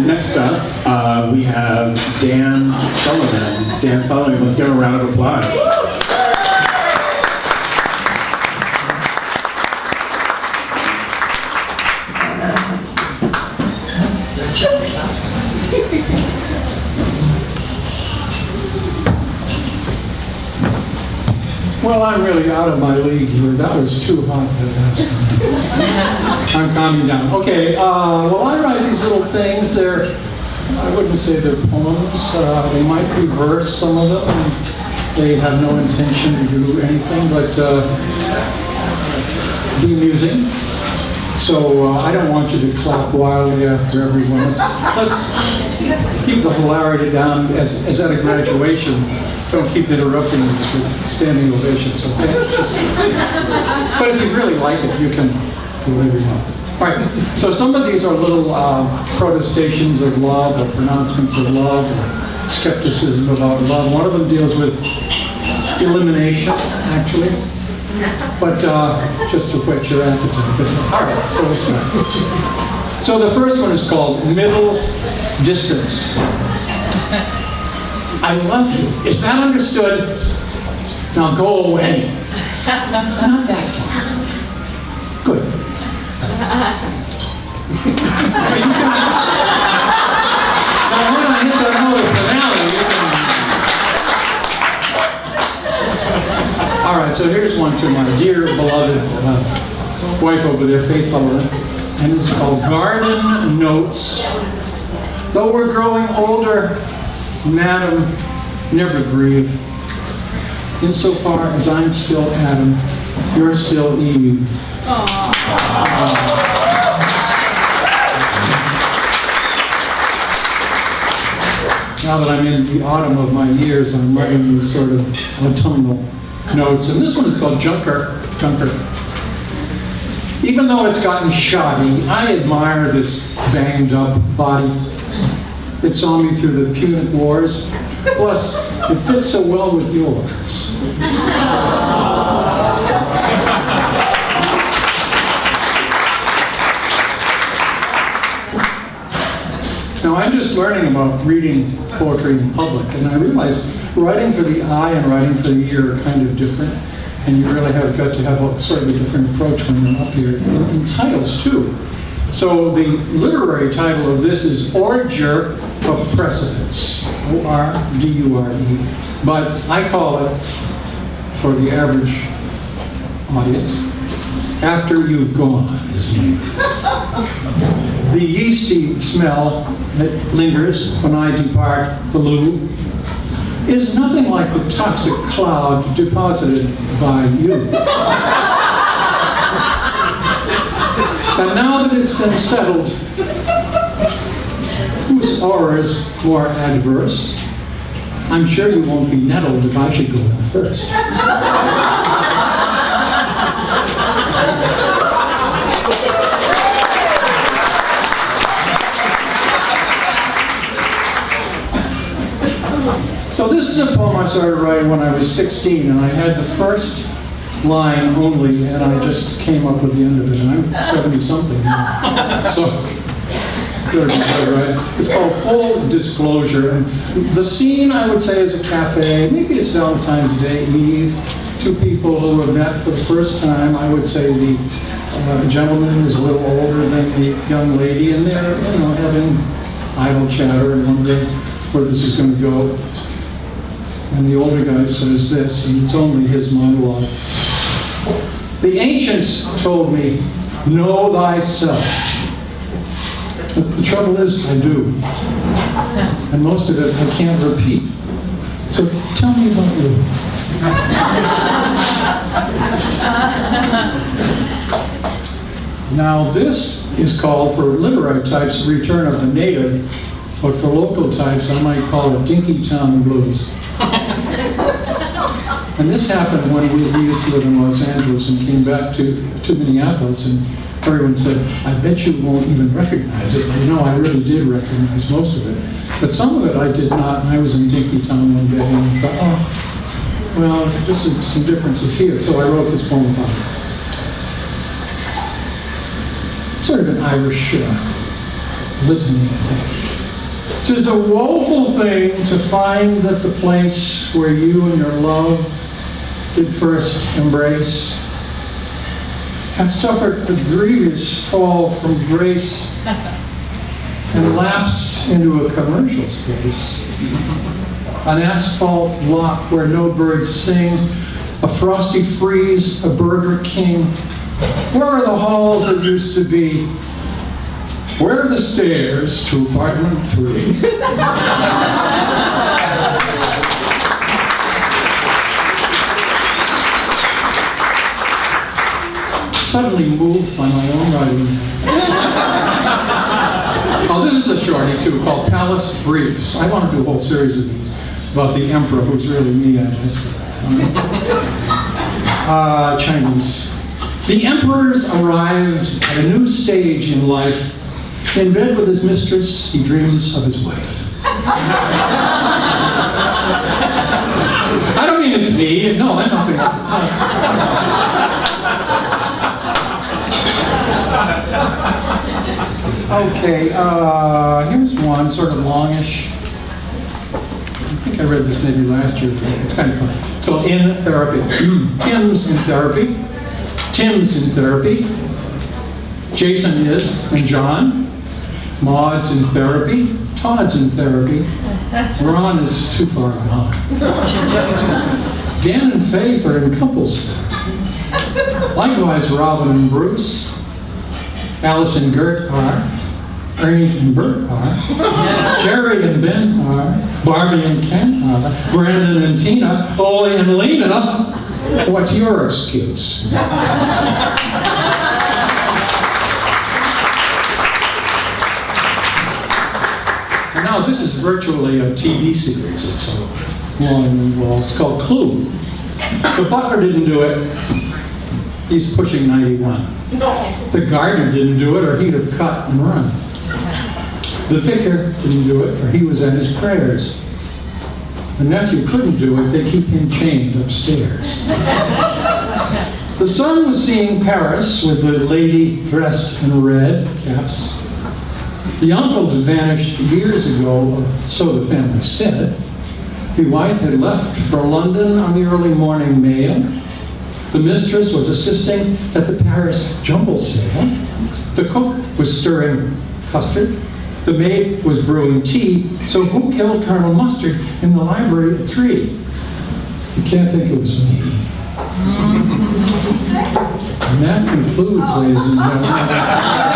Next up, we have Dan Sullivan. Dan Sullivan, let's give him a round of applause. Well, I'm really out of my league here. That was too hot that last time. I'm calming down. Okay, well, I write these little things. I wouldn't say they're poems. They might be verse, some of them. They have no intention to do anything but be amusing. So I don't want you to clap wildly after every one. Let's keep the hilarity down as at a graduation. Don't keep interrupting us with standing ovations, okay? But if you really like it, you can do whatever you want. All right, so some of these are little protestations of love, or pronouncements of love, or skepticism about love. One of them deals with elimination, actually. But just to whet your appetite. All right, so let's start. So the first one is called middle distance. I love you. Is that understood? Now go away. Not that far. Good. Now when I hit the note of finale, you can... All right, so here's one to my dear beloved wife over there, Faith Sullivan, and it's called Garden Notes. Though we're growing older, Madam, never grieve. Insofar as I'm still Adam, you're still Eve. Now that I'm in the autumn of my years, I'm writing these sort of autumnal notes. And this one is called Junker. Even though it's gotten shoddy, I admire this banged up body. It saw me through the Punic Wars. Plus, it fits so well with yours. Now, I'm just learning about reading poetry in public, and I realize writing for the eye and writing for the ear are kind of different, and you really have got to have a sort of a different approach when you're up here, in titles too. So the literary title of this is Ordure of Precedence, O-R-D-U-R-E, but I call it, for the average audience, After You've Gone is the name. The yeasty smell that lingers when I depart the loo is nothing like the toxic cloud deposited by you. And now that it's been settled, whose aura is more adverse, I'm sure you won't be nettled if I should go in first. So this is a poem I started writing when I was 16, and I had the first line only, and I just came up with the end of it, and I'm 70-something now. So, good, right? It's called Full Disclosure, and the scene, I would say, is a cafe. Maybe it's Valentine's Day Eve. Two people who have met for the first time. I would say the gentleman is a little older than the young lady, and they're, having idle chatter and wondering where this is going to go. And the older guy says this, and it's only his monologue. The ancients told me, know thyself. But the trouble is, I do. And most of it I can't repeat. So tell me about you. Now this is called, for literary types, Return of the Native, but for local types, I might call it Dinky Town Blues. And this happened when we used to live in Los Angeles and came back to Minneapolis, and everyone said, I bet you won't even recognize it. I really did recognize most of it. But some of it I did not, and I was in Dinky Town one day, and I thought, oh, well, this is some differences here. So I wrote this poem about it. sort of an Irish litany, I think. 'Tis a woeful thing to find that the place where you and your love did first embrace hath suffered a grievous fall from grace and lapsed into a commercial space. An asphalt block where no birds sing, a frosty freeze, a Burger King. Where are the halls that used to be? Where are the stairs to apartment 3? Suddenly moved by my own writing. Oh, this is a shorty too, called Palace Briefs. I want to do a whole series of these about the emperor, who's really me, I guess. Chinese. The emperor's arrived at a new stage in life. In bed with his mistress, he dreams of his wife. I don't mean it's me. No, I'm nothing. It's not. Okay, here's one, sort of longish. I think I read this maybe last year. It's kind of fun. It's called In Therapy. Tim's in therapy. Tim's in therapy. Jason is, and John. Maud's in therapy. Todd's in therapy. Ron is too far gone. Dan and Faith are in couples therapy. Likewise, Robin and Bruce. Alice and Gert are. Ernie and Bert are. Jerry and Ben are. Barbie and Ken are. Brandon and Tina. Ollie and Lena. What's your excuse? And now this is virtually a TV series. It's so long and involved. It's called Clue. The butler didn't do it. He's pushing 91. The gardener didn't do it, or he'd have cut and run. The vicar didn't do it, or he was at his prayers. The nephew couldn't do it. They keep him chained upstairs. The son was seeing Paris with the lady dressed in red caps. The uncle had vanished years ago, or so the family said. The wife had left for London on the early morning mail. The mistress was assisting at the Paris jumble sale. The cook was stirring custard. The maid was brewing tea. So who killed Colonel Mustard in the library at 3? You can't think it was me. And that concludes, ladies and gentlemen.